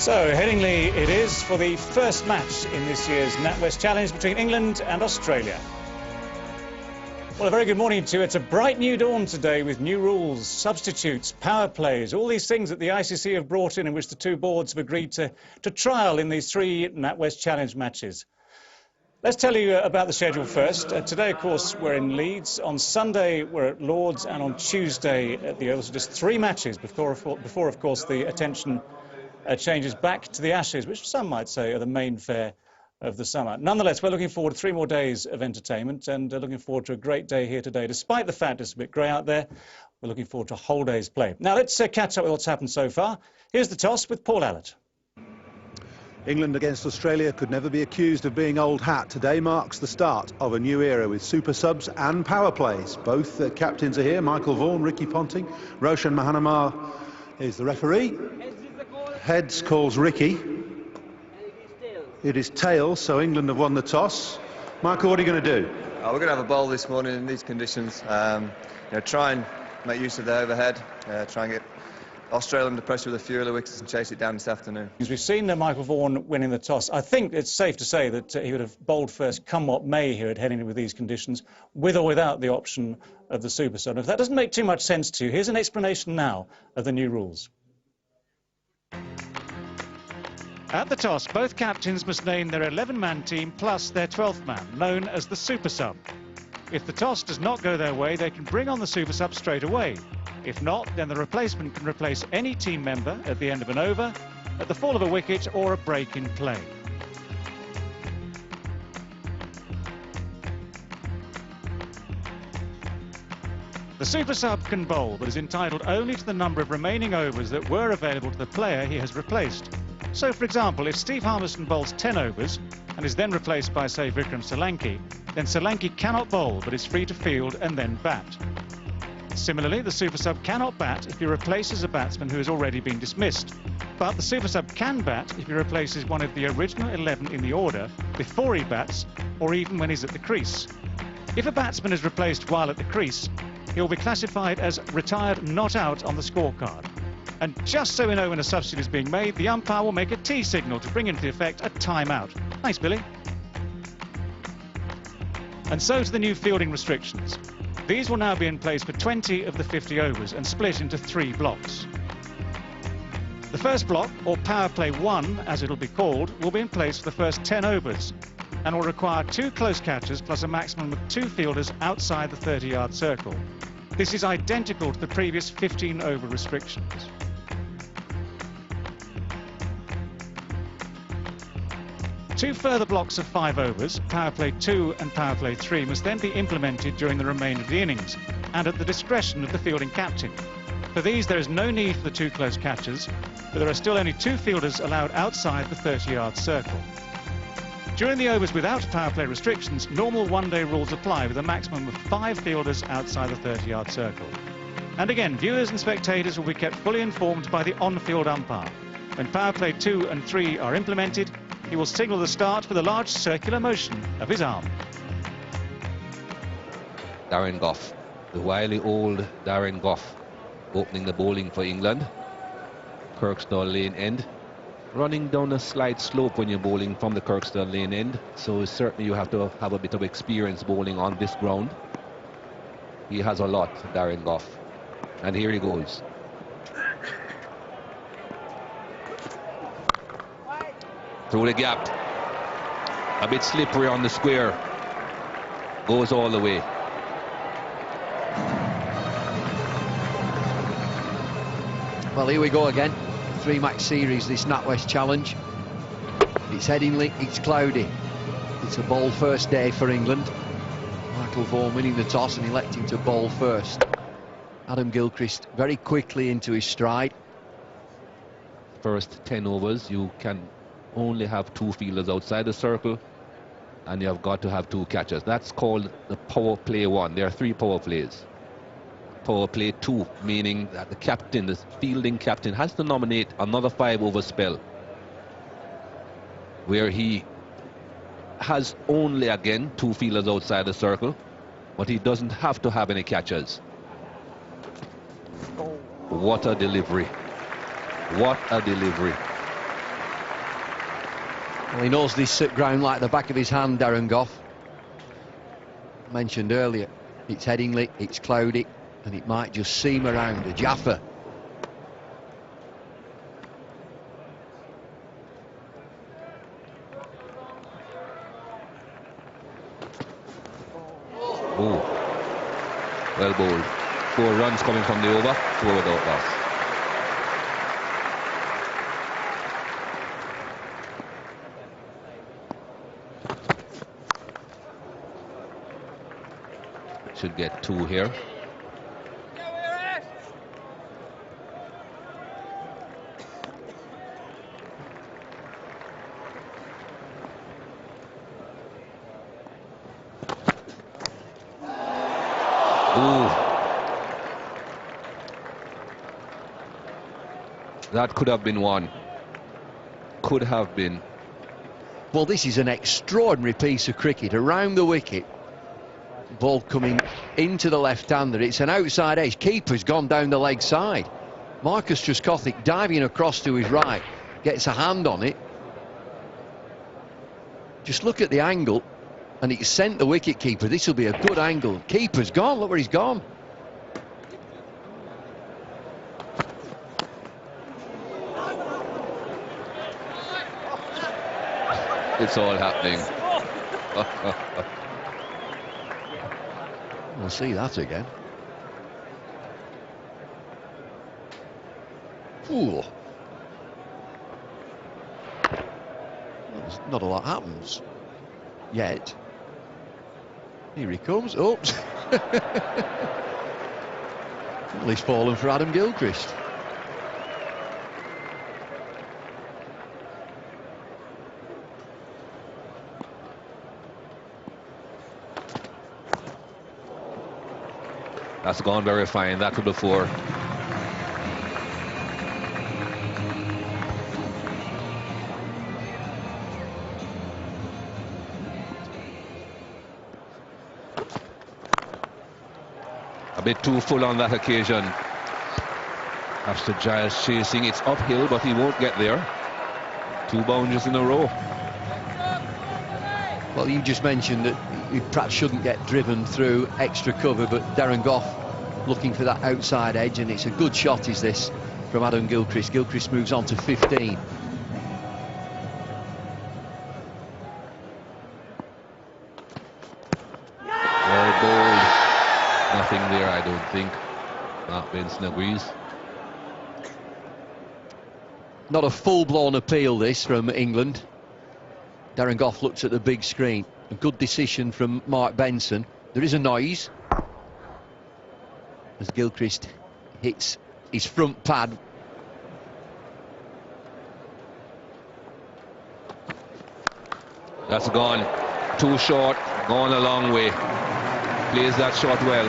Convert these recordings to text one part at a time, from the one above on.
So, Headingley it is for the first match in this year's Natwest Challenge between England and Australia. Well, a very good morning to you. It's a bright new dawn today with new rules, substitutes, power plays, all these things that the ICC have brought in which the two boards have agreed to trial in these three Natwest Challenge matches. Let's tell you about the schedule first. Today, of course, we're in Leeds. On Sunday, we're at Lord's, and on Tuesday at the Oval. So just three matches before, of course, the attention changes back to the Ashes, which some might say are the main fair of the summer. Nonetheless, we're looking forward to 3 more days of entertainment and looking forward to a great day here today. Despite the fact it's a bit grey out there, we're looking forward to a whole day's play. Now, let's catch up with what's happened so far. Here's the toss with Paul Allott. England against Australia could never be accused of being old hat. Today marks the start of a new era with super subs and power plays. Both captains are here, Michael Vaughan, Ricky Ponting. Roshan Mahanamar is the referee. Heads calls Ricky. It is tails, so England have won the toss. Michael, what are you going to do? We're going to have a bowl this morning in these conditions. Try and make use of the overhead, try and get Australia under pressure with a few early wickets and chase it down this afternoon. As we've seen Michael Vaughan winning the toss, I think it's safe to say that he would have bowled first come what may here at Headingley with these conditions, with or without the option of the super sub. If that doesn't make too much sense to you, here's an explanation now of the new rules. At the toss, both captains must name their 11-man team plus their 12th man, known as the super sub. If the toss does not go their way, they can bring on the super sub straight away. If not, then the replacement can replace any team member at the end of an over, at the fall of a wicket or a break in play. The super sub can bowl, but is entitled only to the number of remaining overs that were available to the player he has replaced. So, for example, if Steve Harmison bowls 10 overs and is then replaced by, say, Vikram Solanki, then Solanki cannot bowl but is free to field and then bat. Similarly, the super sub cannot bat if he replaces a batsman who has already been dismissed. But the super sub can bat if he replaces one of the original 11 in the order before he bats or even when he's at the crease. If a batsman is replaced while at the crease, he will be classified as retired not out on the scorecard. And just so we know when a substitute is being made, the umpire will make a T signal to bring into effect a timeout. Thanks, Billy. And so to the new fielding restrictions. These will now be in place for 20 of the 50 overs and split into 3 blocks. The first block, or power play 1 as it'll be called, will be in place for the first 10 overs and will require 2 close catches plus a maximum of 2 fielders outside the 30-yard circle. This is identical to the previous 15-over restrictions. Two further blocks of 5 overs, power play 2 and power play 3, must then be implemented during the remainder of the innings and at the discretion of the fielding captain. For these, there is no need for the 2 close catches, but there are still only 2 fielders allowed outside the 30-yard circle. During the overs without power play restrictions, normal one-day rules apply with a maximum of 5 fielders outside the 30-yard circle. And again, viewers and spectators will be kept fully informed by the on-field umpire. When power play 2 and 3 are implemented, he will signal the start with a large circular motion of his arm. Darren Gough, the wily old Darren Gough, opening the bowling for England. Kirkstall Lane end. Running down a slight slope when you're bowling from the Kirkstall Lane end, so certainly you have to have a bit of experience bowling on this ground. He has a lot, Darren Gough. And here he goes. Through the gap. A bit slippery on the square. Goes all the way. Well, here we go again. 3-match series, this Natwest Challenge. It's Headingley, it's cloudy. It's a bowl first day for England. Michael Vaughan winning the toss and electing to bowl first. Adam Gilchrist very quickly into his stride. First 10 overs, you can only have 2 fielders outside the circle, and you have got to have 2 catchers. That's called the power play 1. There are 3 power plays. Power play 2, meaning that the captain, the fielding captain, has to nominate another 5-over spell where he has only, again, 2 fielders outside the circle, but he doesn't have to have any catchers. What a delivery. What a delivery. Well, he knows this ground like the back of his hand, Darren Goff. Mentioned earlier, it's Headingley, it's cloudy, and it might just seam around a Jaffa. Oh, well bowled. 4 runs coming from the over, 4 without loss. Should get 2 here. That could have been 1. Could have been. Well, this is an extraordinary piece of cricket around the wicket. Ball coming into the left-hander. It's an outside edge. Keeper's gone down the leg side. Marcus Trescothick diving across to his right. Gets a hand on it. Just look at the angle. And it's sent the wicket keeper. This will be a good angle. Keeper's gone. Look where he's gone. It's all happening. We'll see that again. Ooh. Not a lot happens yet. Here he comes. Oops. Well, he's fallen for Adam Gilchrist. That's gone very fine. That could be 4. A bit too full on that occasion. After Giles chasing, it's uphill, but he won't get there. 2 boundaries in a row. Well, you just mentioned that he perhaps shouldn't get driven through extra cover, but Darren Goff looking for that outside edge, and it's a good shot, is this, from Adam Gilchrist. Gilchrist moves on to 15. Well bowled. Nothing there, I don't think. Mark Benson agrees. Not a full-blown appeal, this, from England. Darren Goff looks at the big screen. A good decision from Mark Benson. There is a noise as Gilchrist hits his front pad. That's gone. Too short. Gone a long way. Plays that shot well.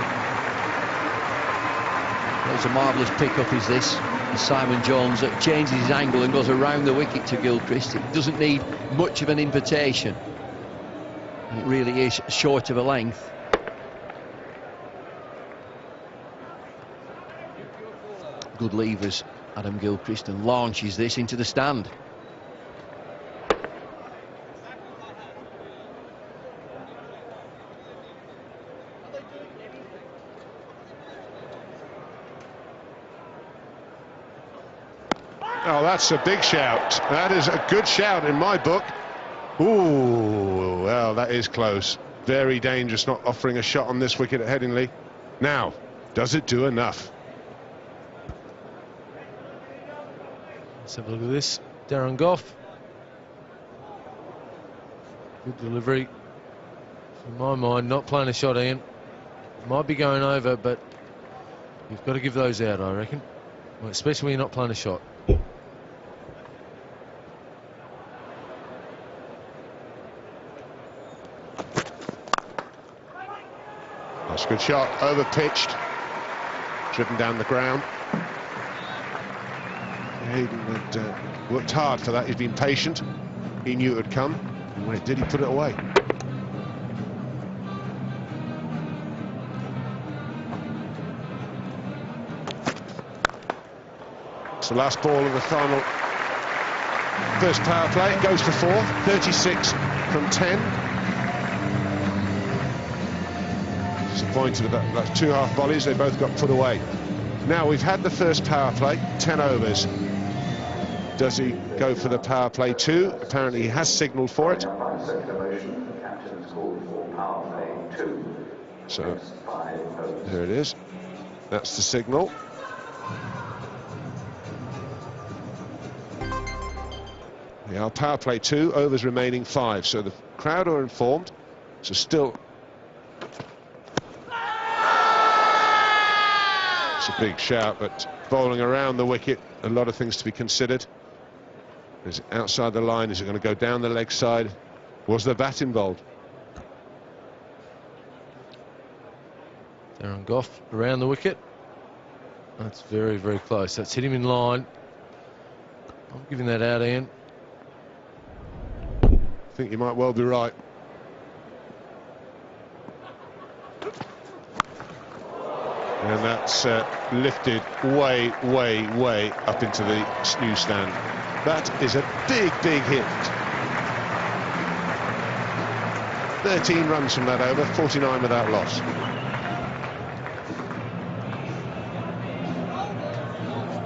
It's a marvellous pick-up, is this. Simon Jones changes his angle and goes around the wicket to Gilchrist. It doesn't need much of an invitation. It really is short of a length. Good levers, Adam Gilchrist, and launches this into the stand. Oh, that's a big shout. That is a good shout in my book. Ooh, well, that is close. Very dangerous not offering a shot on this wicket at Headingley. Now, does it do enough? Let's have a look at this. Darren Goff. Good delivery. In my mind, not playing a shot, Ian. Might be going over, but you've got to give those out, I reckon. Well, especially when you're not playing a shot. That's a good shot, over pitched, driven down the ground. Hayden had worked hard for that. He's been patient. He knew it would come, and when it did, he put it away. It's the last ball of the final first power play, goes for 4, 36 from 10. Disappointed with that. That's 2 half volleys, they both got put away. Now we've had the first power play, 10 overs. Does he go for the power play 2? Apparently he has signalled for it. So there it is. That's the signal. Yeah, power play 2, overs remaining 5. So the crowd are informed. So still, it's a big shout, but bowling around the wicket, a lot of things to be considered. Is it outside the line? Is it going to go down the leg side? Was the bat involved? Darren Goff around the wicket. That's very, very close. That's hit him in line. I'm giving that out, Ian. I think you might well be right. And that's lifted way, way, way up into the newsstand. That is a big, big hit. 13 runs from that over, 49 without loss.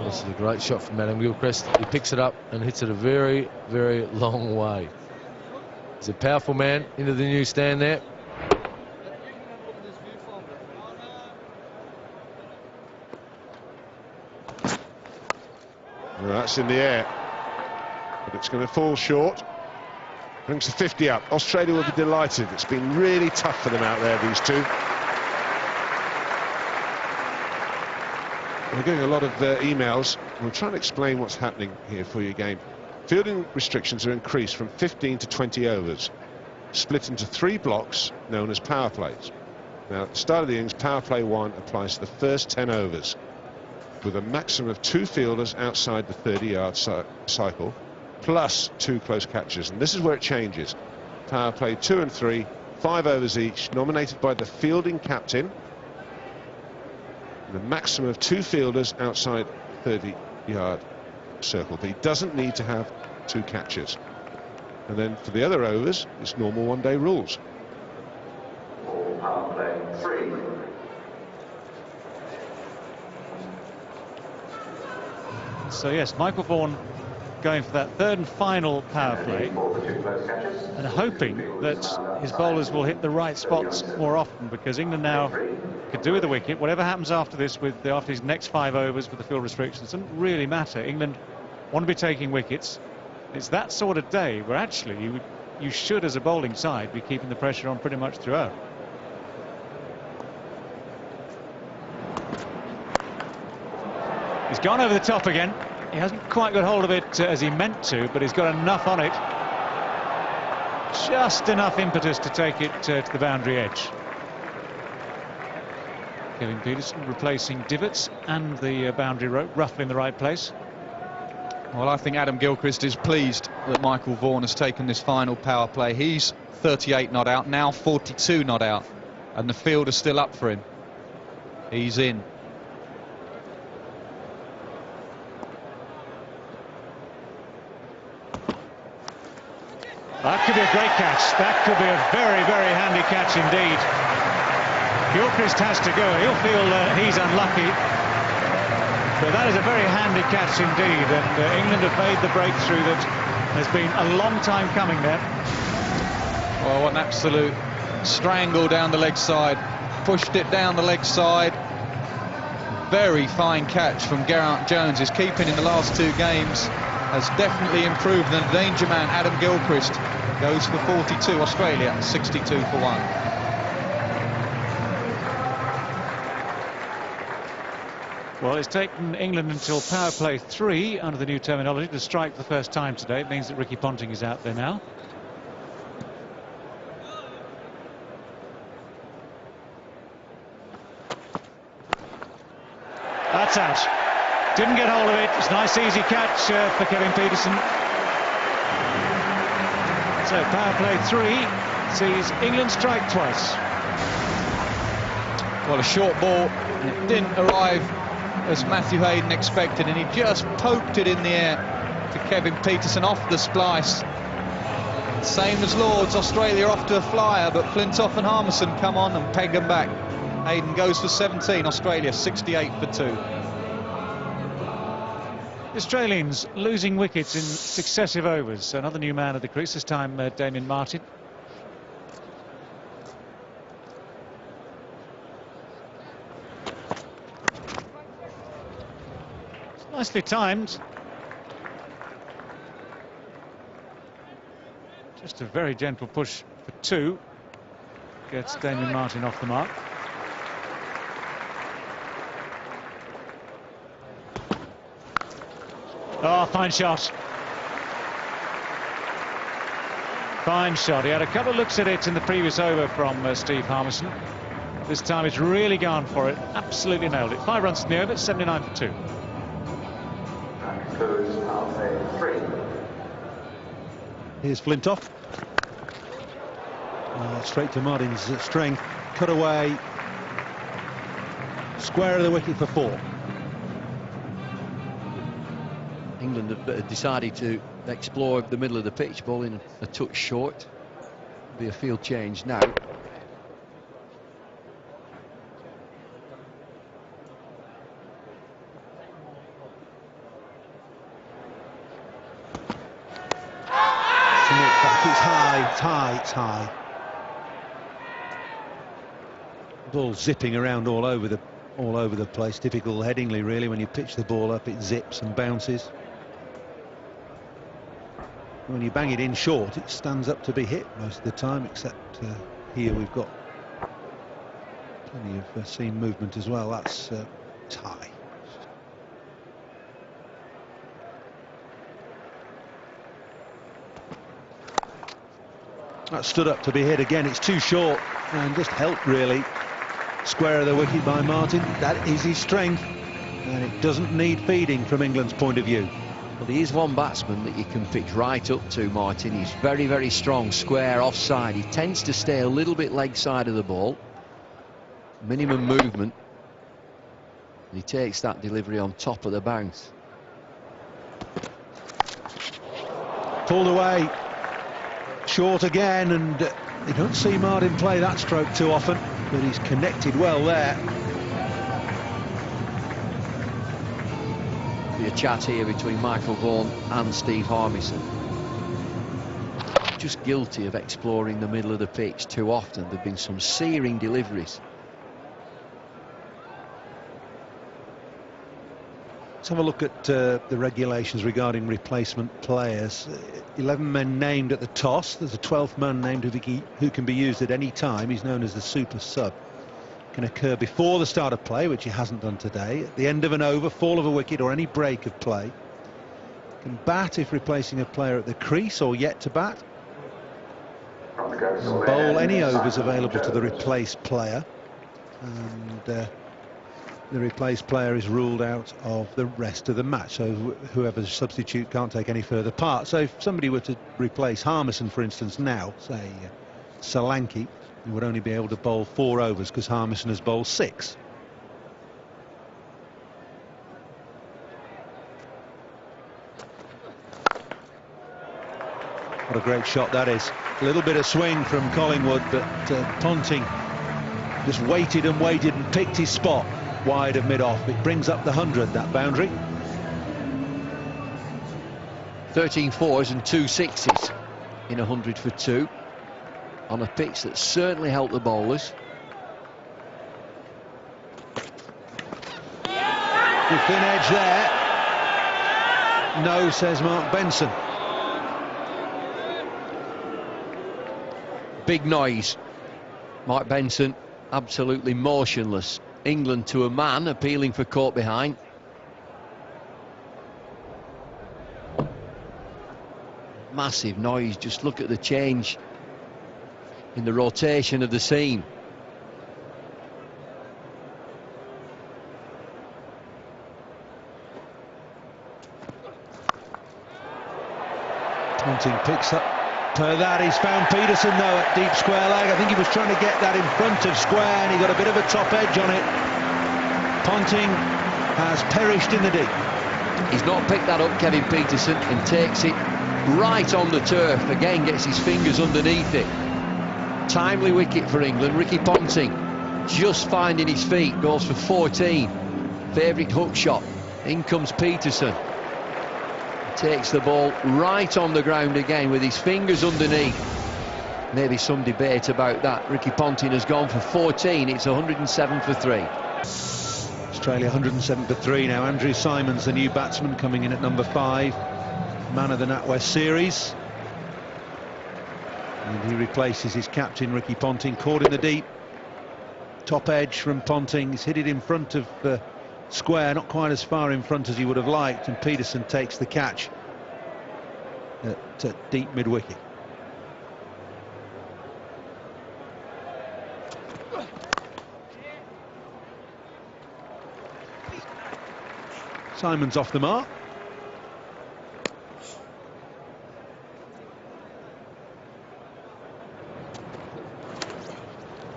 This is a great shot from Adam Gilchrist. He picks it up and hits it a very, very long way. He's a powerful man into the newsstand there. Well, that's in the air, but it's going to fall short. Brings the 50 up. Australia will be delighted. It's been really tough for them out there, these two. We're getting a lot of emails. We'll try and explain what's happening here for you again. Fielding restrictions are increased from 15 to 20 overs, split into 3 blocks known as power plays. Now, at the start of the innings, power play 1 applies to the first 10 overs, with a maximum of 2 fielders outside the 30-yard cycle, plus 2 close catches. And this is where it changes. Power play 2 and 3, 5 overs each, nominated by the fielding captain, the maximum of 2 fielders outside 30-yard circle. But he doesn't need to have 2 catches. And then for the other overs, it's normal one-day rules. Power play 3. So yes, Michael Vaughan going for that 3rd and final power play and hoping that his bowlers will hit the right spots more often, because England now could do with the wicket. Whatever happens after this, after his next 5 overs with the field restrictions, doesn't really matter. England want to be taking wickets. It's that sort of day where actually you should, as a bowling side, be keeping the pressure on pretty much throughout. He's gone over the top again. He hasn't quite got hold of it as he meant to, but he's got enough on it. Just enough impetus to take it to the boundary edge. Kevin Peterson replacing divots and the boundary rope roughly in the right place. Well, I think Adam Gilchrist is pleased that Michael Vaughan has taken this final power play. He's 38 not out, now 42 not out, and the field is still up for him. He's in. That could be a great catch. That could be a very, very handy catch indeed. Gilchrist has to go. He'll feel he's unlucky. But that is a very handy catch indeed. And England have made the breakthrough that has been a long time coming there. Well, what an absolute strangle down the leg side. Pushed it down the leg side. Very fine catch from Geraint Jones. His keeping in the last 2 games has definitely improved. The danger man, Adam Gilchrist, goes for 42. Australia 62 for 1. Well, it's taken England until power play 3 under the new terminology to strike for the first time today. It means that Ricky Ponting is out there now. That's out. Didn't get hold of it. It's a nice easy catch for Kevin Peterson. So power play 3 sees England strike twice. Well, a short ball, and it didn't arrive as Matthew Hayden expected, and he just poked it in the air to Kevin Peterson off the splice. Same as Lords, Australia off to a flyer, but Flintoff and Harmison come on and peg them back. Hayden goes for 17, Australia 68 for 2. The Australians losing wickets in successive overs. Another new man at the crease, this time Damien Martin. It's nicely timed. Just a very gentle push for 2. Gets Damien Martin off the mark. Oh, fine shot. Fine shot. He had a couple of looks at it in the previous over from Steve Harmison. This time it's really gone for it. Absolutely nailed it. 5 runs in the over, 79 for 2. And concludes half 3. Here's Flintoff. Straight to Martin's strength. Cut away. Square of the wicket for 4. England have decided to explore the middle of the pitch, bowling a touch short. Be a field change now. It's high. Ball zipping around all over the place. Typical Headingley, really. When you pitch the ball up, it zips and bounces. When you bang it in short, it stands up to be hit most of the time, except here we've got plenty of seam movement as well. That's it's high. That stood up to be hit again. It's too short and just helped, really. Square of the wicket by Martin. That is his strength, and it doesn't need feeding from England's point of view. Well, he is one batsman that you can pitch right up to, Martin. He's very, very strong, square, offside. He tends to stay a little bit leg side of the ball. Minimum movement. And he takes that delivery on top of the bounce. Pulled away. Short again, and you don't see Martin play that stroke too often, but he's connected well there. Be a chat here between Michael Vaughan and Steve Harmison. Just guilty of exploring the middle of the pitch too often. There have been some searing deliveries. Let's have a look at the regulations regarding replacement players. 11 men named at the toss. There's a 12th man named who can be used at any time. He's known as the super sub. Can occur before the start of play, which he hasn't done today, at the end of an over, fall of a wicket or any break of play. Can bat if replacing a player at the crease or yet to bat. And bowl any overs available to the replaced player. And the replaced player is ruled out of the rest of the match, so whoever's substitute can't take any further part. So if somebody were to replace Harmison, for instance, now, say Solanke, he would only be able to bowl 4 overs because Harmison has bowled 6. What a great shot that is. A little bit of swing from Collingwood, but Ponting just waited and picked his spot wide of mid-off. It brings up the 100, that boundary. 13 fours and 2 sixes in 100 for 2 on a pitch that certainly helped the bowlers. The thin edge there. No, says Mark Benson. Big noise. Mark Benson absolutely motionless. England to a man appealing for caught behind. Massive noise. Just look at the change in the rotation of the seam. Ponting picks up. That he's found Peterson though at deep square leg. I think he was trying to get that in front of square and he got a bit of a top edge on it. Ponting has perished in the deep. He's not picked that up, Kevin Peterson, and takes it right on the turf. Again, gets his fingers underneath it. Timely wicket for England. Ricky Ponting just finding his feet, goes for 14. Favourite hook shot. In comes Peterson. Takes the ball right on the ground again with his fingers underneath. Maybe some debate about that. Ricky Ponting has gone for 14. It's 107 for 3. Australia 107 for 3 now. Andrew Symonds, the new batsman, coming in at number 5. Man of the NatWest series. And he replaces his captain, Ricky Ponting, caught in the deep. Top edge from Ponting. He's hit it in front of the square, not quite as far in front as he would have liked, and Peterson takes the catch at deep mid-wicket. Symonds off the mark.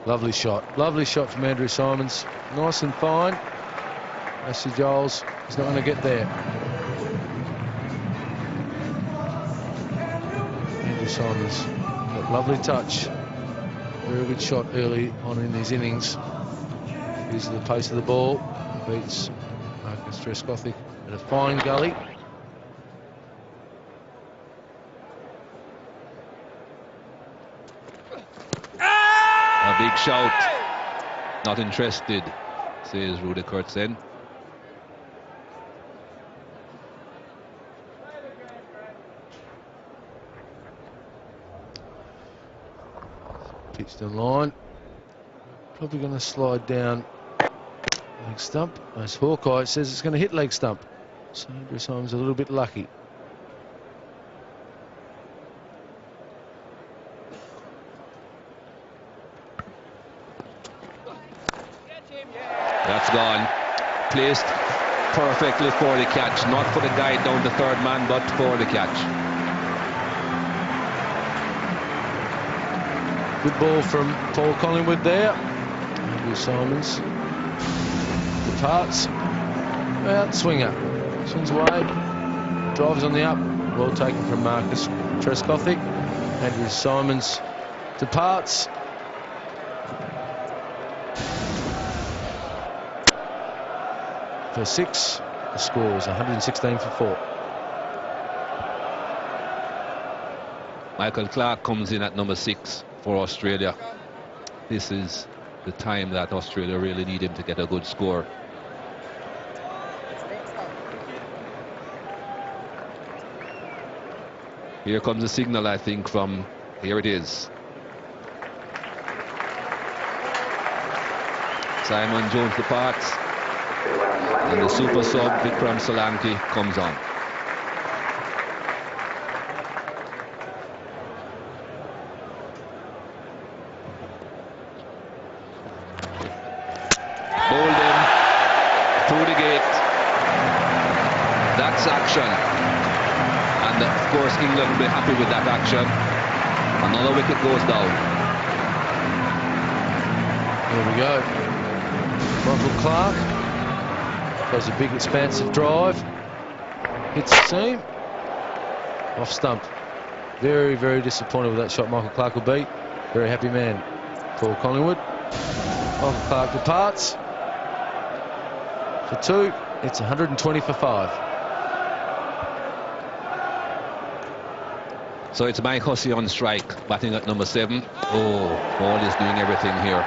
Lovely shot from Andrew Symonds. Nice and fine. Ashley Giles is not going to get there. Andrew Symonds, got lovely touch. Very good shot early on in his innings. Uses the pace of the ball. Beats Leeds Trescothick at a fine gully. A big shout. Not interested, says Rudy Kurtzen. Pitched in line. Probably going to slide down leg stump. As Hawkeye says, it's going to hit leg stump. So Andrew Symonds a little bit lucky. That's gone. Placed perfectly for the catch. Not for the guy down the third man, but for the catch. Good ball from Paul Collingwood there. Andrew Symonds departs. Out swinger. Swings away. Drives on the up. Well taken from Marcus Trescothick. Andrew Symonds departs. For 6, the score is 116 for 4. Michael Clarke comes in at number 6 for Australia. This is the time that Australia really need him to get a good score. Here comes the signal, I think, from... Here it is. Simon Jones departs. And the super sub Vikram Solanki comes on. Bowled him through the gate. That's action. And of course England will be happy with that action. Another wicket goes down. There we go. Michael Clarke does a big expansive drive, hits the seam, off stump. Very, very disappointed with that shot Michael Clarke will be. Very happy man, Paul Collingwood. Michael Clarke departs for 2. It's 120 for 5. So it's Mike Hussey on strike, batting at number 7. Oh, Paul is doing everything here.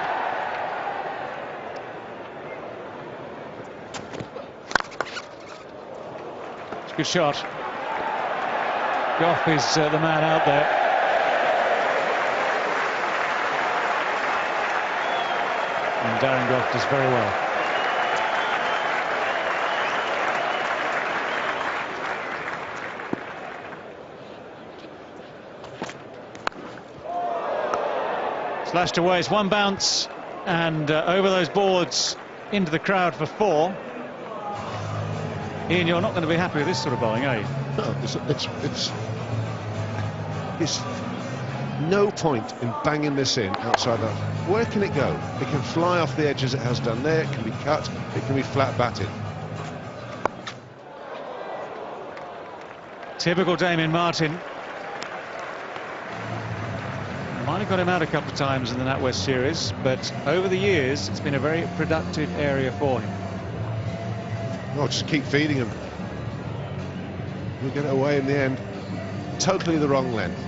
Good shot. Goff is the man out there. And Darren Goff does very well. Slashed away, it's one bounce and over those boards into the crowd for 4. Ian, you're not going to be happy with this sort of bowling, are you? No, it's no point in banging this in outside that. Where can it go? It can fly off the edge as it has done there. It can be cut. It can be flat batted. Typical Damien Martin. Might have got him out a couple of times in the Natwest series, but over the years it's been a very productive area for him. Oh, just keep feeding him. We'll get it away in the end. Totally the wrong length.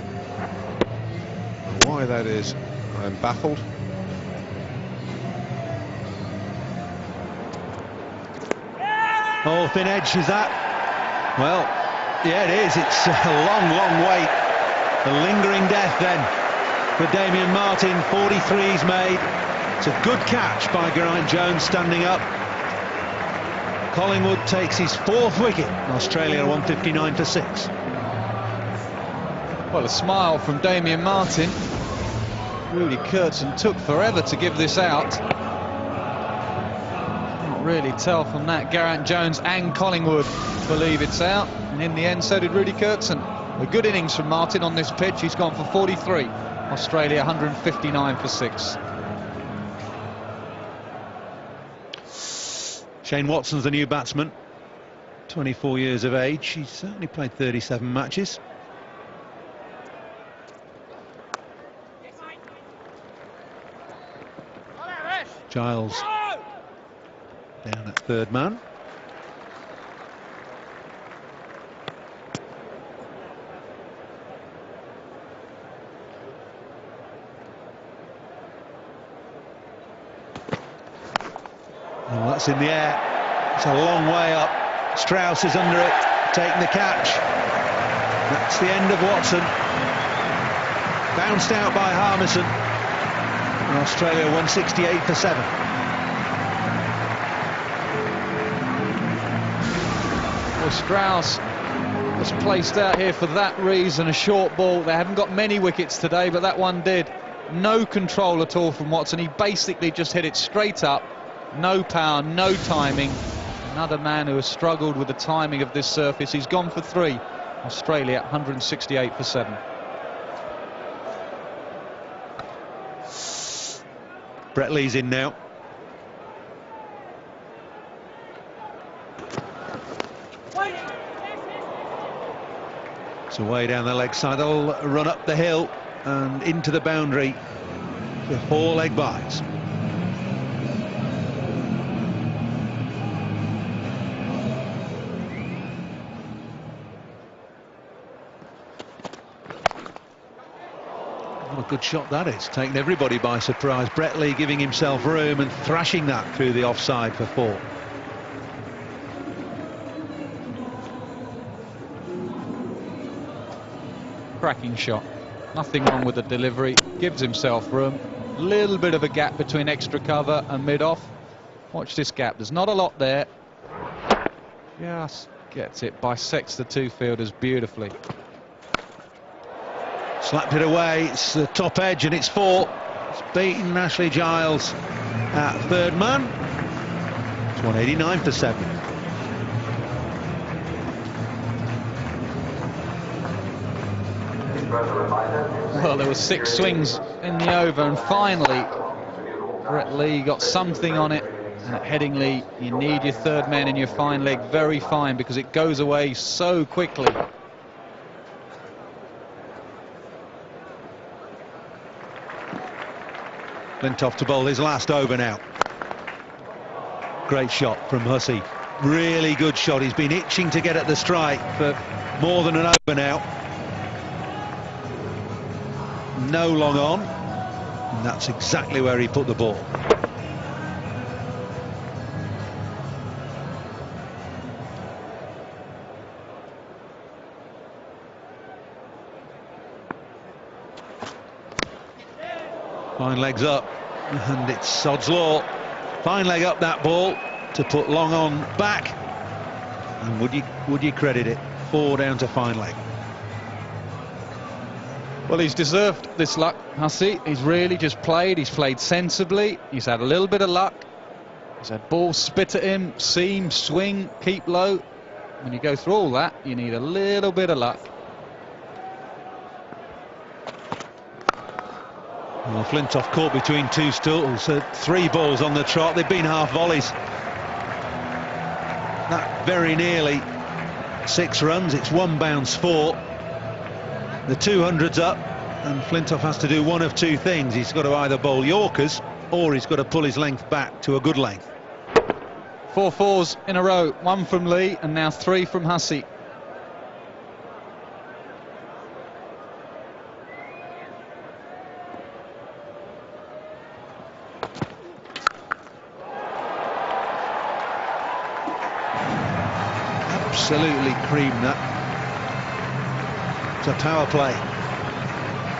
Why that is, I'm baffled. Oh, thin edge, is that? Well, yeah, it is. It's a long, long wait. A lingering death then for Damien Martin. 43's made. It's a good catch by Geraint Jones standing up. Collingwood takes his 4th wicket. Australia 159 for 6. Well, a smile from Damien Martin. Rudy Kurtzen took forever to give this out. Can't really tell from that. Geraint Jones and Collingwood believe it's out, and in the end so did Rudy Kurtzen. A good innings from Martin on this pitch. He's gone for 43. Australia 159 for 6. Shane Watson's the new batsman, 24 years of age. He's certainly played 37 matches. Giles down at 3rd man. Oh, that's in the air. It's a long way up. Strauss is under it, taking the catch. That's the end of Watson. Bounced out by Harmison. And Australia 168 for 7. Well, Strauss was placed out here for that reason, a short ball. They haven't got many wickets today, but that one did. No control at all from Watson. He basically just hit it straight up. No power, no timing. Another man who has struggled with the timing of this surface. He's gone for 3. Australia 168 for 7. Brett Lee's in now. It's away down the leg side. They'll run up the hill and into the boundary with 4 leg byes. What a good shot that is, taking everybody by surprise. Brett Lee giving himself room and thrashing that through the offside for 4. Cracking shot. Nothing wrong with the delivery. Gives himself room. Little bit of a gap between extra cover and mid-off. Watch this gap. There's not a lot there. Just gets it. Bisects the 2 fielders beautifully. Slapped it away. It's the top edge and it's 4. It's beaten Ashley Giles at 3rd man. It's 189 for 7. Well, there were 6 swings in the over, and finally Brett Lee got something on it. And at Headingley, you need your 3rd man in your fine leg very fine, because it goes away so quickly. Flintoff to bowl his last over now. Great shot from Hussey. Really good shot. He's been itching to get at the strike for more than an over now. No long on. And that's exactly where he put the ball. Fine legs up, and it's sod's law. Fine leg up that ball to put long on back, and would you credit it? 4 down to fine leg. Well, he's deserved this luck, Hussey. He's really just played. He's played sensibly. He's had a little bit of luck. He's had balls spit at him, seam, swing, keep low. When you go through all that, you need a little bit of luck. Well, Flintoff caught between 2 stools. 3 balls on the trot. They've been half volleys. That very nearly 6 runs, it's 1 bounce 4. The 200's up, and Flintoff has to do one of 2 things. He's got to either bowl Yorkers, or he's got to pull his length back to a good length. 4 fours in a row, 1 from Lee and now 3 from Hussey. Absolutely creamed that. It's a power play.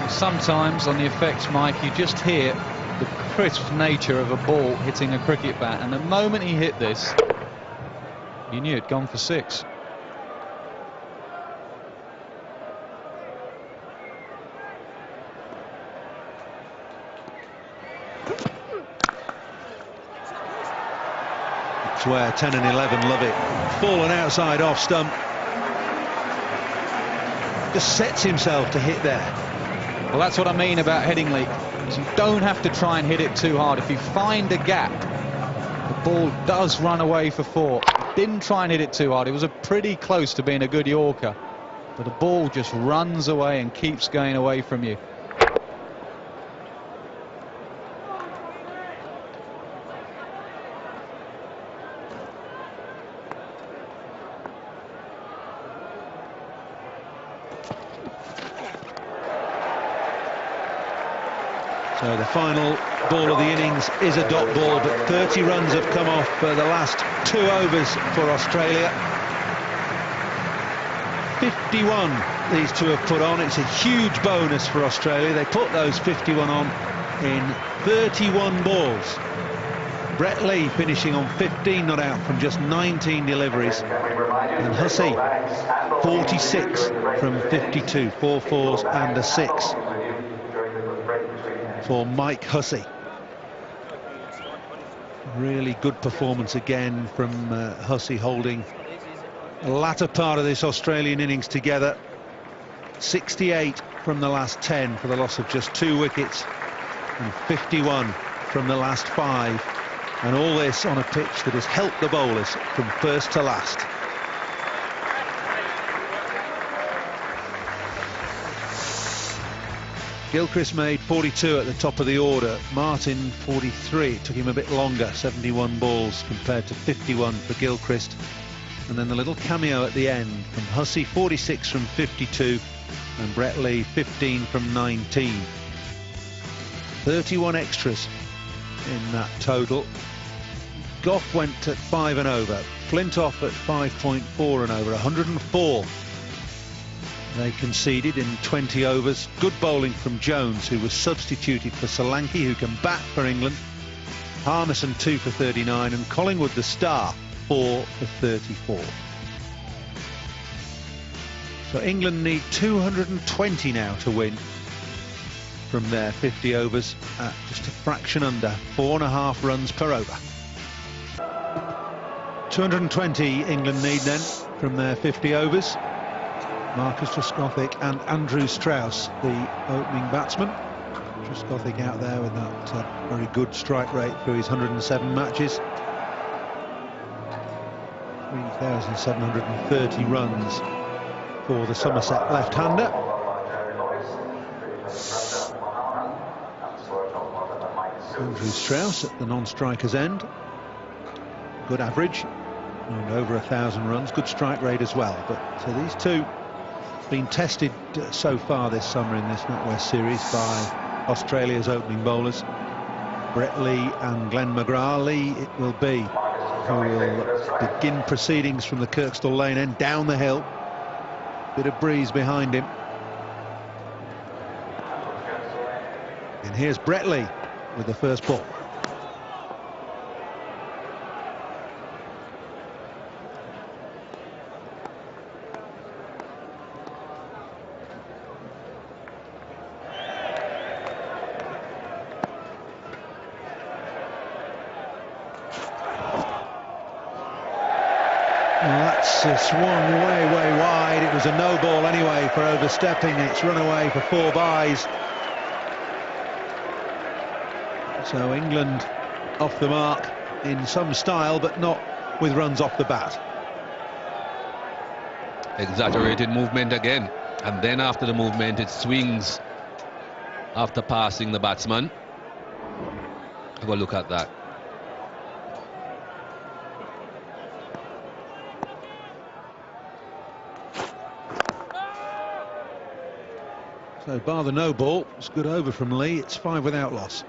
Sometimes on the effects, Mike, you just hear the crisp nature of a ball hitting a cricket bat, and the moment he hit this, you knew it'd gone for 6. It's where 10 and 11 love it. Fallen outside off stump. Just sets himself to hit there. Well, that's what I mean about Headingley. Is you don't have to try and hit it too hard. If you find a gap, the ball does run away for 4. Didn't try and hit it too hard. It was pretty close to being a good Yorker, but the ball just runs away and keeps going away from you. So the final ball of the innings is a dot ball, but 30 runs have come off the last 2 overs for Australia. 51 these 2 have put on. It's a huge bonus for Australia. They put those 51 on in 31 balls. Brett Lee finishing on 15 not out from just 19 deliveries, and Hussey 46 from 52, 4 fours and a 6 for Mike Hussey. Really good performance again from Hussey, holding the latter part of this Australian innings together. 68 from the last 10 for the loss of just 2 wickets, and 51 from the last 5, and all this on a pitch that has helped the bowlers from first to last. Gilchrist made 42 at the top of the order, Martin 43. It took him a bit longer, 71 balls compared to 51 for Gilchrist. And then the little cameo at the end from Hussey, 46 from 52, and Brett Lee 15 from 19. 31 extras in that total. Gough went at 5 and over, Flintoff at 5.4 and over, 104. They conceded in 20 overs. Good bowling from Jones, who was substituted for Solanke, who can bat for England. Harmison 2 for 39, and Collingwood, the star, 4 for 34. So England need 220 now to win from their 50 overs at just a fraction under 4.5 runs per over. 220 England need then from their 50 overs. Marcus Trescothick and Andrew Strauss, the opening batsman. Trescothick out there with that very good strike rate through his 107 matches. 3,730 runs for the Somerset left-hander. Andrew Strauss at the non-striker's end. Good average, and over 1,000 runs. Good strike rate as well. But these two been tested so far this summer in this NatWest series by Australia's opening bowlers, Brett Lee and Glenn McGrath. Lee it will be who will begin proceedings from the Kirkstall Lane end down the hill. Bit of breeze behind him. And here's Brett Lee with the first ball. Swung way wide. It was a no ball anyway for overstepping. It's run away for 4 byes. So England off the mark in some style, but not with runs off the bat. Exaggerated movement again. And then after the movement, it swings after passing the batsman. Have a look at that. So bar the no ball, it's good over from Lee. It's 5 without loss.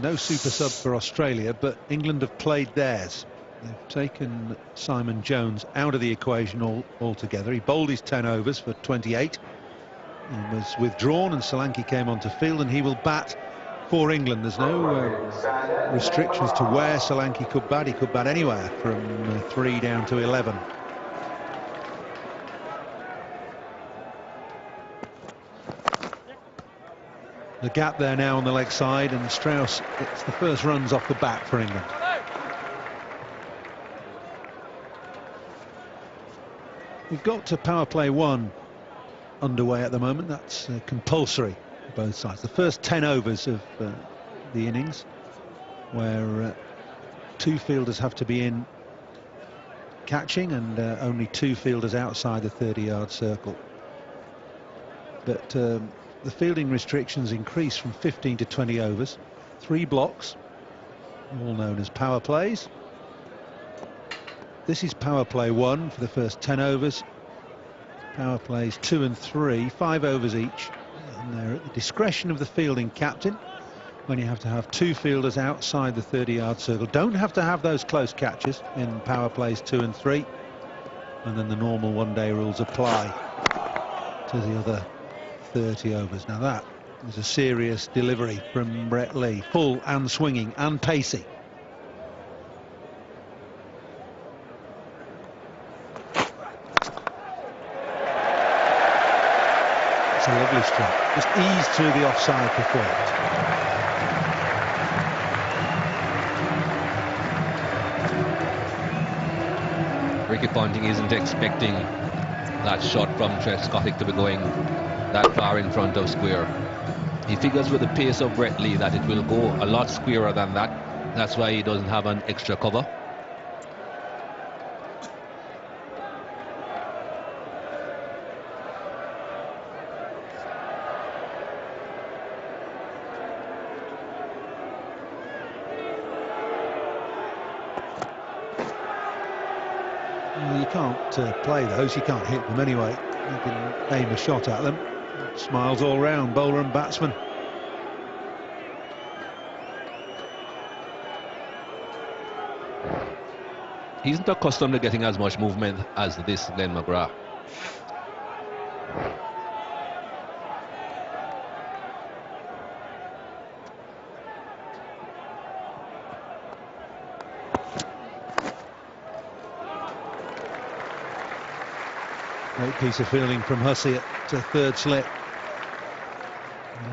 No super sub for Australia, but England have played theirs. They've taken Simon Jones out of the equation altogether. He bowled his 10 overs for 28 and was withdrawn, and Solanke came onto field, and he will bat for England. There's no restrictions to where Solanke could bat. He could bat anywhere from 3 down to 11. The gap there now on the leg side, and Strauss gets the first runs off the bat for England. We've got to power play 1 underway at the moment. That's compulsory for both sides. The first 10 overs of the innings, where 2 fielders have to be in catching and only 2 fielders outside the 30-yard circle. But the fielding restrictions increase from 15 to 20 overs. 3 blocks, all known as power plays. This is power play 1 for the first 10 overs. Power plays 2 and 3, 5 overs each. And they're at the discretion of the fielding captain when you have to have 2 fielders outside the 30-yard circle. Don't have to have those close catches in power plays 2 and 3. And then the normal one-day rules apply to the other 30 overs. Now that is a serious delivery from Brett Lee. Full and swinging and pacey. It's a lovely stroke. Just ease through the offside performance. Ricky Ponting isn't expecting that shot from Trescothick to be going that far in front of square. He figures with the pace of Brett Lee that it will go a lot squarer than that. That's why he doesn't have an extra cover. Well, you can't play those, you can't hit them anyway. You can aim a shot at them. Smiles all round, bowler and batsman. He's not accustomed to getting as much movement as this Glenn McGrath. Great piece of fielding from Hussey at third slip.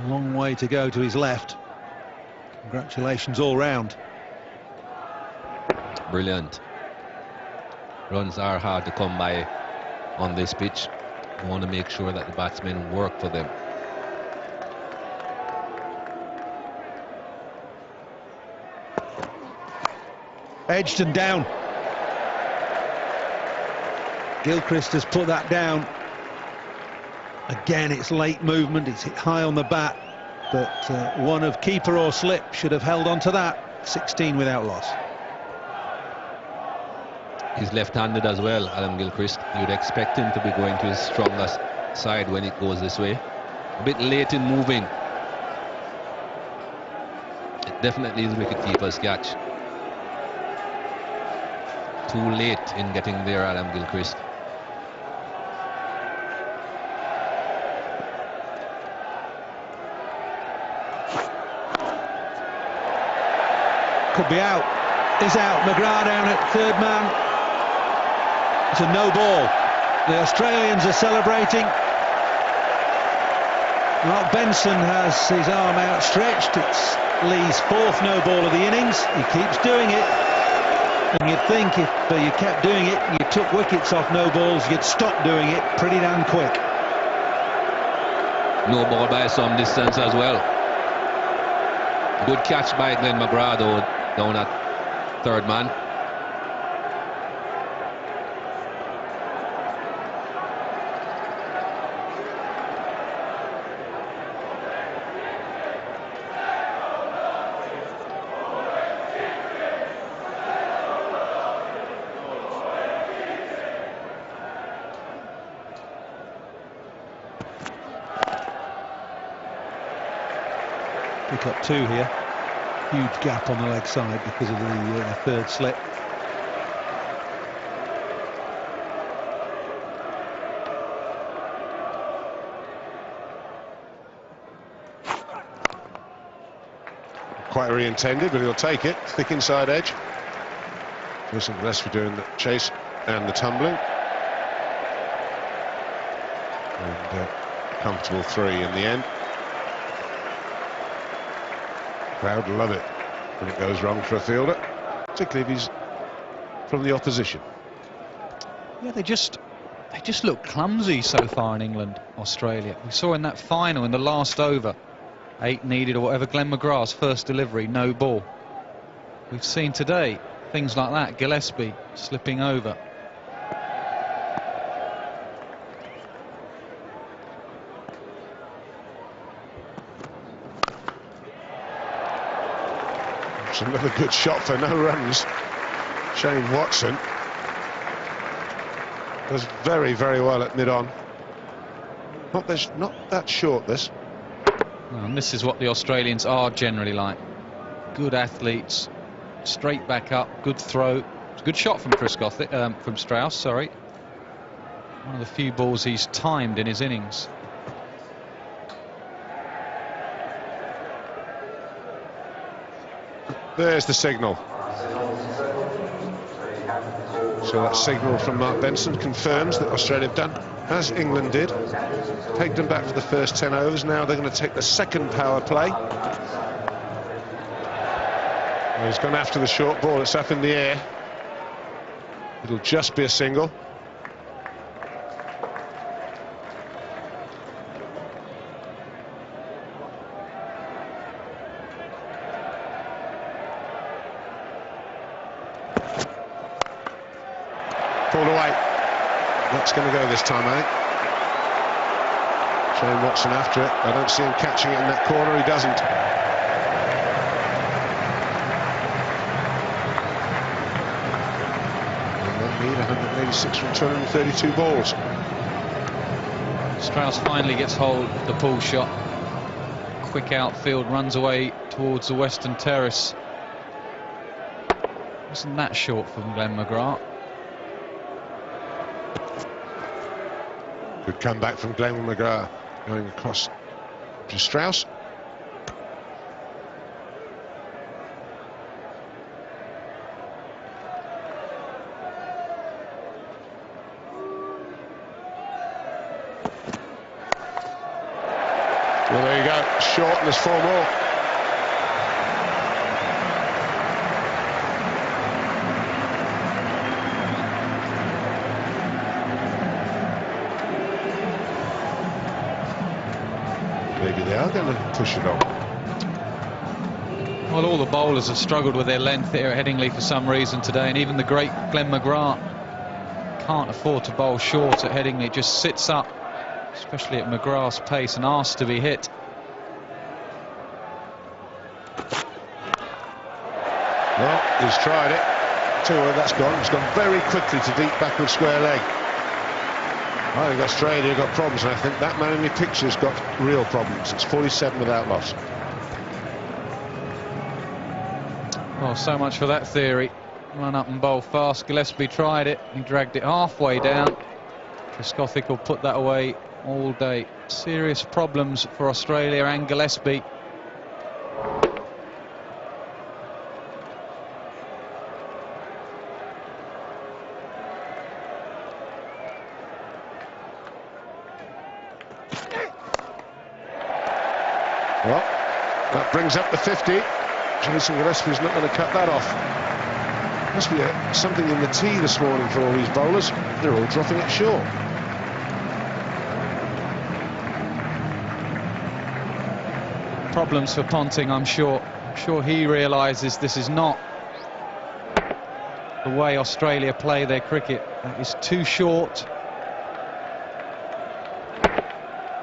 A long way to go to his left. Congratulations all round. Brilliant. Runs are hard to come by on this pitch. You want to make sure that the batsmen work for them. Edged and down. Gilchrist has put that down. Again, it's late movement, it's hit high on the bat, but one of keeper or slip should have held on to that. 16 without loss. He's left-handed as well, Adam Gilchrist. You'd expect him to be going to his strongest side when it goes this way. A bit late in moving. It definitely is wicket-keeper's catch. Too late in getting there, Adam Gilchrist. Could be out. Is out. McGrath down at third man. It's a no ball. The Australians are celebrating. Mark Benson has his arm outstretched. It's Lee's 4th no ball of the innings. He keeps doing it. And you'd think if you kept doing it, you took wickets off no balls, you'd stop doing it pretty damn quick. No ball by some distance as well. Good catch by Glenn McGrath though, down at third man. pick up 2 here. Huge gap on the leg side because of the third slip. Quite re-intended, but he'll take it. Thick inside edge. Listen, Gillespie doing the chase and the tumbling. And comfortable 3 in the end. Crowd love it when it goes wrong for a fielder, particularly if he's from the opposition. Yeah, they just look clumsy so far in England, Australia. We saw in that final in the last over, 8 needed or whatever, Glenn McGrath's first delivery, no ball. We've seen today things like that, Gillespie slipping over. It's another good shot for no runs. Shane Watson does very, very well at mid-on. Not that short, this. And this is what the Australians are generally like. Good athletes, straight back up, good throw. It's a good shot from Trescothick, from Strauss, sorry. One of the few balls he's timed in his innings. There's the signal. So that signal from Mark Benson confirms that Australia have done as England did. Pegged them back for the first 10 overs. Now they're going to take the second power play. Well, he's gone after the short ball. It's up in the air. It'll just be a single. Pulled away. That's going to go this time, I think. Shane Watson after it. I don't see him catching it in that corner. He doesn't. England need 186 from 232 balls. Strauss finally gets hold of the pull shot. Quick outfield, runs away towards the western terrace. Wasn't that short from Glenn McGrath? Good comeback from Glenn McGrath, going across to Strauss. Well, there you go, short, and there's 4 more. Maybe they are going to push it on. Well, all the bowlers have struggled with their length here at Headingley for some reason today, and even the great Glenn McGrath can't afford to bowl short at Headingley. It just sits up, especially at McGrath's pace, and asks to be hit. Well, he's tried it. That's gone. It's gone very quickly to deep backward square leg. I think Australia got problems, and I think that man in the picture's got real problems. It's 47 without loss. Well, so much for that theory. Run up and bowl fast. Gillespie tried it. He dragged it halfway down. Trescothick will put that away all day. Serious problems for Australia and Gillespie. Well, that brings up the 50. Jason Gillespie's not going to cut that off. Must be something in the tea this morning for all these bowlers. They're all dropping it short. Problems for Ponting, I'm sure. I'm sure he realises this is not the way Australia play their cricket. That is too short.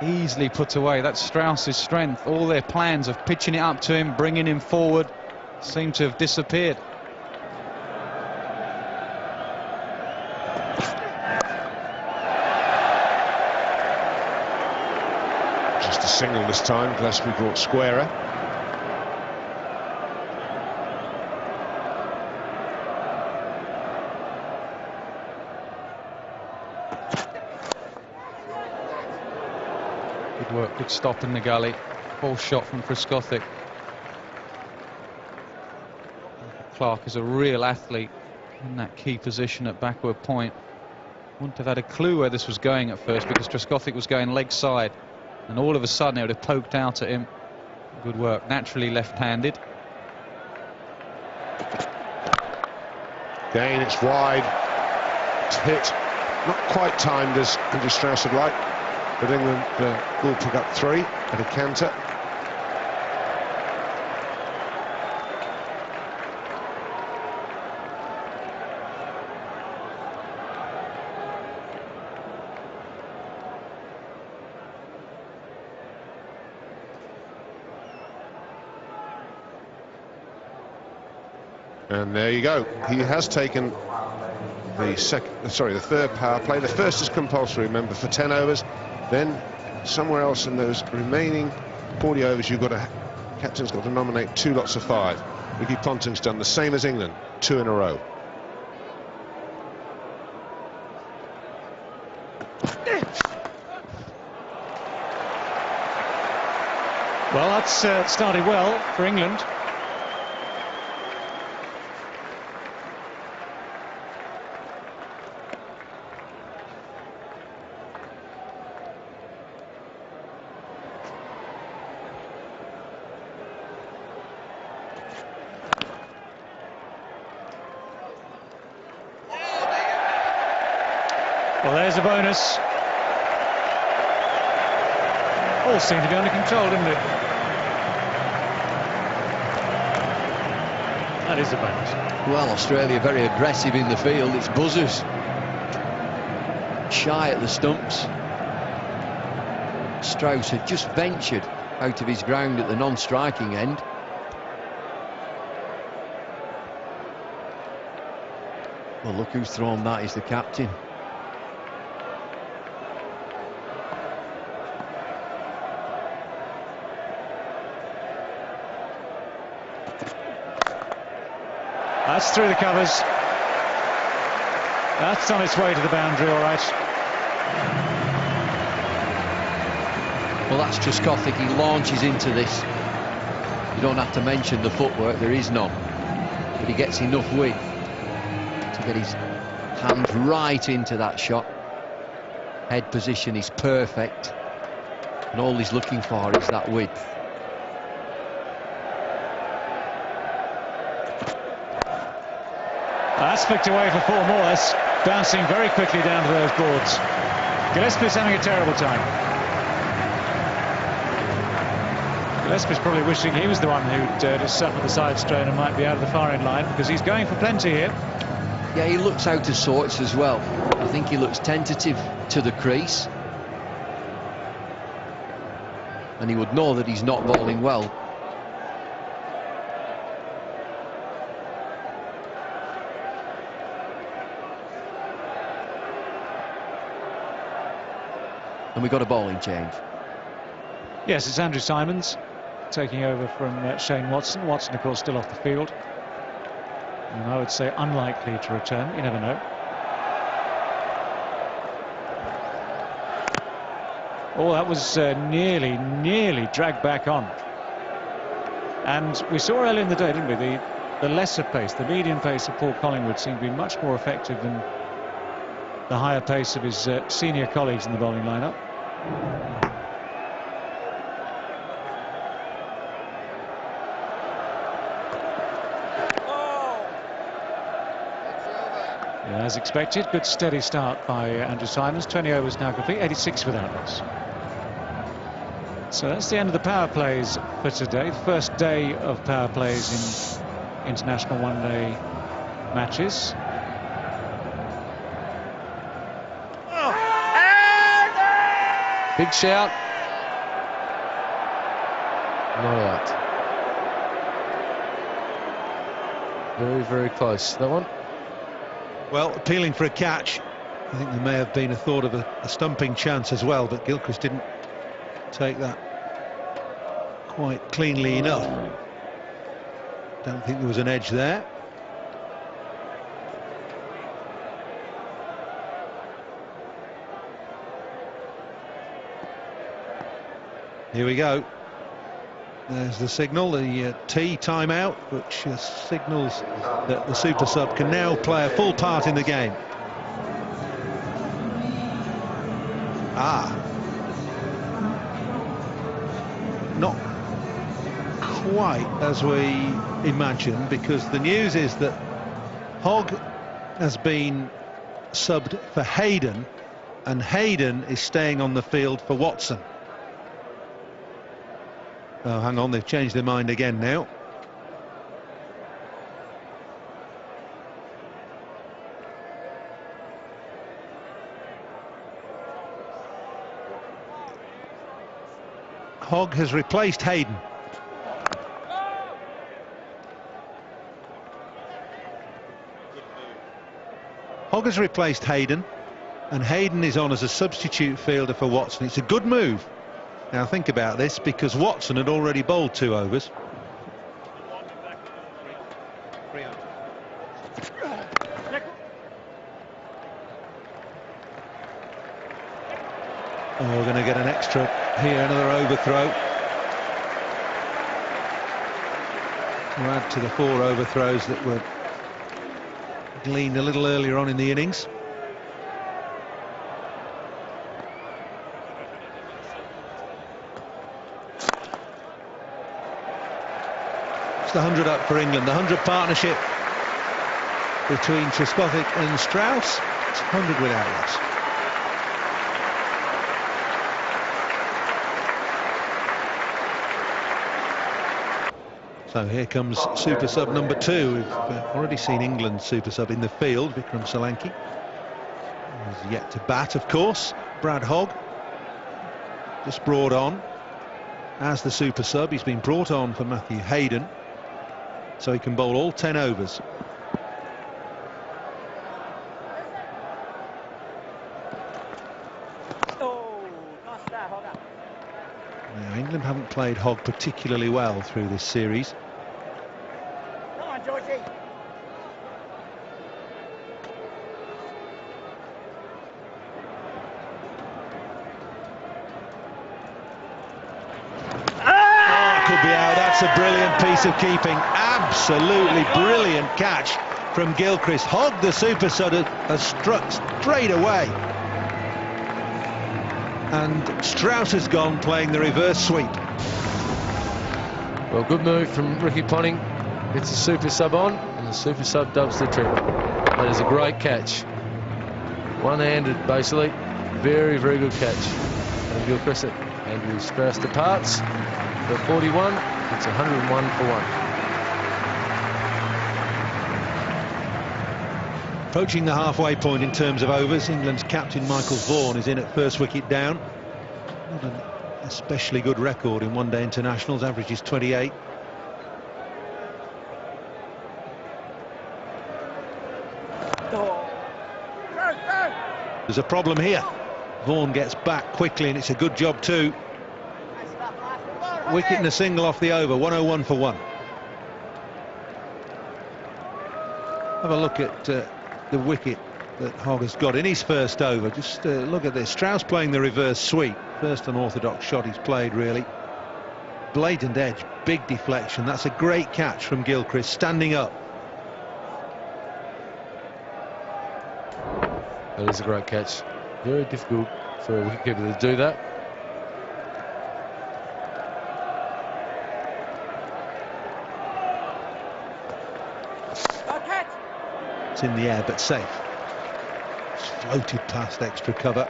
Easily put away. That's Strauss's strength. All their plans of pitching it up to him, bringing him forward, seem to have disappeared. Just a single this time. Gillespie brought squarer. Good work, good stop in the gully. False shot from Trescothick. Clark is a real athlete in that key position at backward point. Wouldn't have had a clue where this was going at first because Trescothick was going leg side, and all of a sudden it would have poked out at him. Good work, naturally left-handed. Again, it's wide. It's hit. Not quite timed as Andrew Strauss would like, but England will pick up 3 at a canter. And there you go. He has taken the third power play. The first is compulsory, remember, for 10 overs. Then somewhere else in those remaining 40 overs, captain's got to nominate 2 lots of 5. Ricky Ponting's done the same as England, 2 in a row. Well, that's started well for England. Well, there's a bonus. All seemed to be under control, didn't it? That is a bonus. Well, Australia very aggressive in the field. It's buzzers. Shy at the stumps. Strauss had just ventured out of his ground at the non-striking end. Well, look who's thrown that, is the captain. That's through the covers. That's on its way to the boundary, all right. Well, that's Trescothick. He launches into this. You don't have to mention the footwork, there is none. But he gets enough width to get his hand right into that shot. Head position is perfect. And all he's looking for is that width. That's flicked away for 4 more. That's bouncing very quickly down to those boards. Gillespie's having a terrible time. Gillespie's probably wishing he was the one who'd just suffered the side strain and might be out of the firing line, because he's going for plenty here. Yeah, he looks out of sorts as well. I think he looks tentative to the crease. And he would know that he's not bowling well. And we got a bowling change. Yes, it's Andrew Simons taking over from Shane Watson. Watson, of course, still off the field. And I would say unlikely to return. You never know. Oh, that was nearly dragged back on. And we saw earlier in the day, didn't we, the lesser pace, the medium pace of Paul Collingwood seemed to be much more effective than the higher pace of his senior colleagues in the bowling lineup. Yeah, as expected, good steady start by Andrew Simons. 20 overs now complete, 86 without loss. So that's the end of the power plays for today. First day of power plays in international one-day matches. Big shout. Not out. Very, very close, that one. Well, appealing for a catch. I think there may have been a thought of a stumping chance as well, but Gilchrist didn't take that quite cleanly enough. Don't think there was an edge there. Here we go. There's the signal, the T timeout, which signals that the super sub can now play a full part in the game. Not quite as we imagined, because the news is that Hogg has been subbed for Hayden, and Hayden is staying on the field for Watson. Oh, hang on, they've changed their mind again now. Hogg has replaced Hayden. Hogg has replaced Hayden, and Hayden is on as a substitute fielder for Watson. It's a good move. Now think about this, because Watson had already bowled 2 overs. Oh, we're going to get an extra here, another overthrow. To add to the 4 overthrows that were gleaned a little earlier on in the innings. It's the 100 up for England, the 100 partnership between Trescothick and Strauss. It's 100 without loss. So here comes super sub number 2. We've already seen England's super sub in the field, Vikram Solanki. He's yet to bat, of course. Brad Hogg, just brought on as the super sub. He's been brought on for Matthew Hayden, so he can bowl all 10 overs. Now, England haven't played Hogg particularly well through this series. Come on, Georgie. Could be out. That's a brilliant piece of keeping. Absolutely brilliant catch from Gilchrist. Hogg, the super sub, has struck straight away, and Strauss has gone playing the reverse sweep. Well, good move from Ricky Ponting. Gets the super sub on, and the super sub dubs the trick. That is a great catch. One-handed, basically. Very, very good catch from Gilchrist. Andrew Strauss departs. The 41, it's 101 for 1. Approaching the halfway point in terms of overs. England's captain Michael Vaughan is in at first wicket down. Not an especially good record in one-day internationals, average is 28. There's a problem here. Vaughan gets back quickly, and it's a good job too. Wicket and a single off the over, 101 for 1. Have a look at the wicket that Hogg has got in his first over. Just look at this. Strauss playing the reverse sweep. First unorthodox shot he's played, really. Blatant edge, big deflection. That's a great catch from Gilchrist, standing up. That is a great catch. Very difficult for a wicketkeeper to do that. It's in the air, but safe. It's floated past extra cover.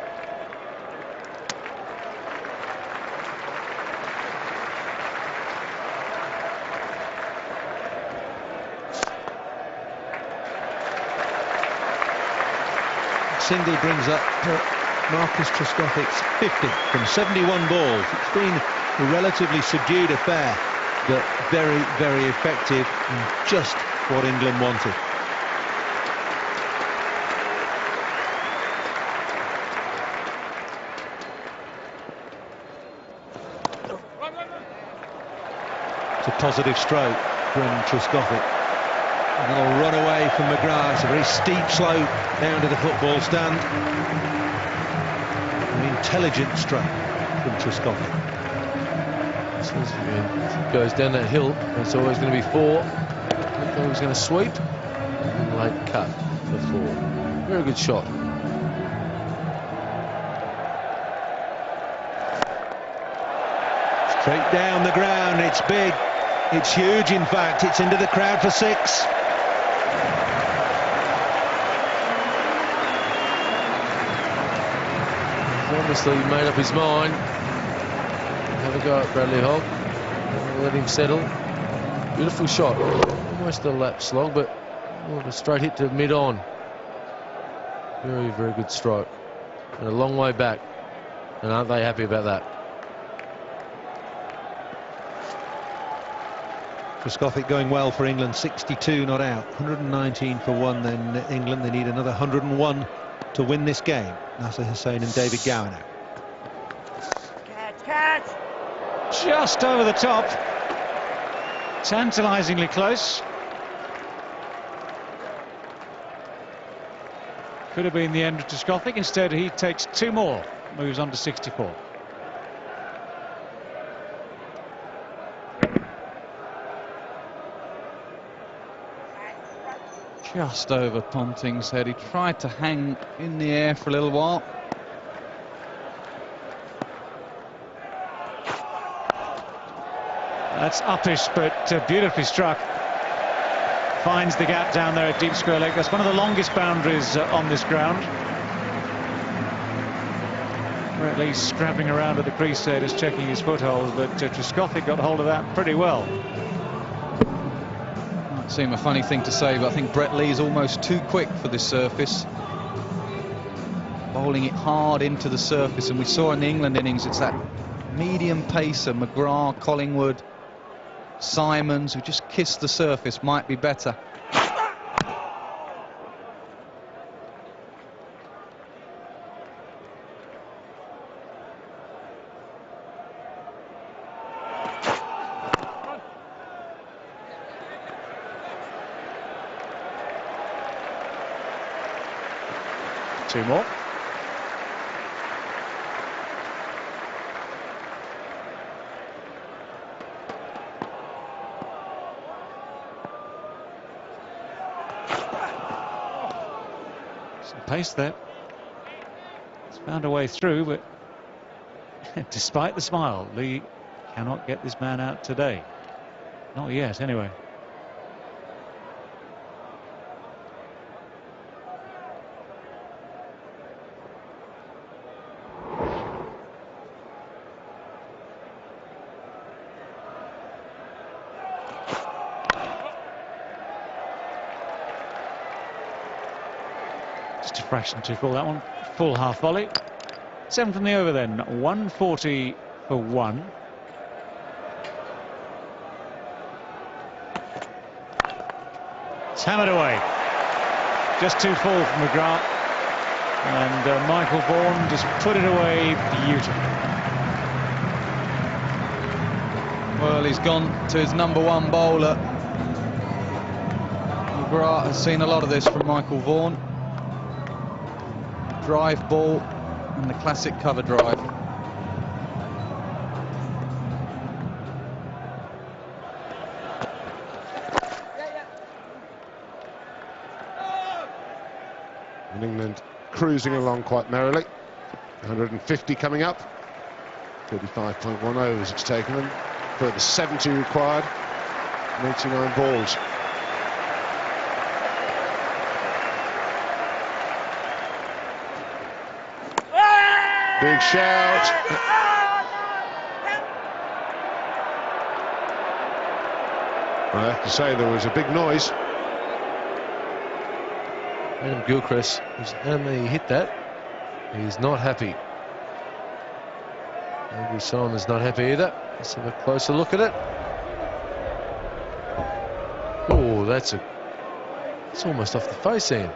Single brings up Marcus Trescothick's 50 from 71 balls. It's been a relatively subdued affair, but very, very effective, and just what England wanted. It's a positive stroke from Trescothick. A little run away from McGrath. It's a very steep slope down to the football stand. An intelligent stroke from Trescothick. This is, again, goes down that hill. It's always going to be 4. I thought he was going to sweep. And late cut for 4. Very good shot. Straight down the ground, it's big, it's huge in fact, it's into the crowd for 6. He's obviously made up his mind. Have a go at Bradley Hogg. Let him settle. Beautiful shot. Almost a lap slog, but a straight hit to mid-on. Very, very good stroke. And a long way back. And aren't they happy about that? Trescothick going well for England, 62 not out, 119 for 1 then England. They need another 101 to win this game. Nasser Hussain and David Gowan out. Catch! Just over the top. Tantalisingly close. Could have been the end of Trescothick. Instead, he takes 2 more. Moves on to 64. Just over Ponting's head. He tried to hang in the air for a little while. That's uppish, but beautifully struck. Finds the gap down there at deep square leg. That's one of the longest boundaries on this ground. Or at least scrabbling around at the crease there, just checking his foothold. But Trescothick got hold of that pretty well. Might seem a funny thing to say, but I think Brett Lee's almost too quick for this surface. Bowling it hard into the surface, and we saw in the England innings, it's that medium pacer, McGrath, Collingwood, Simons, who just kissed the surface, might be better. Two more. Some pace there. It's found a way through, but despite the smile, Lee cannot get this man out today. Not yet, anyway. Just a fraction to call that one. Full half volley. 7 from the over then. 140 for 1. It's hammered away. Just too full from McGrath. And Michael Vaughan just put it away beautifully. Well, he's gone to his #1 bowler. McGrath has seen a lot of this from Michael Vaughan. Drive ball and the classic cover drive. And England cruising along quite merrily. 150 coming up. 35.1 overs it's taken them. Further 70 required. 89 balls. Big shout. I have to say there was a big noise. Adam Gilchrist, when he hit that, he's not happy. Andrew Simon's not happy either. Let's have a closer look at it. Oh, it's almost off the face end.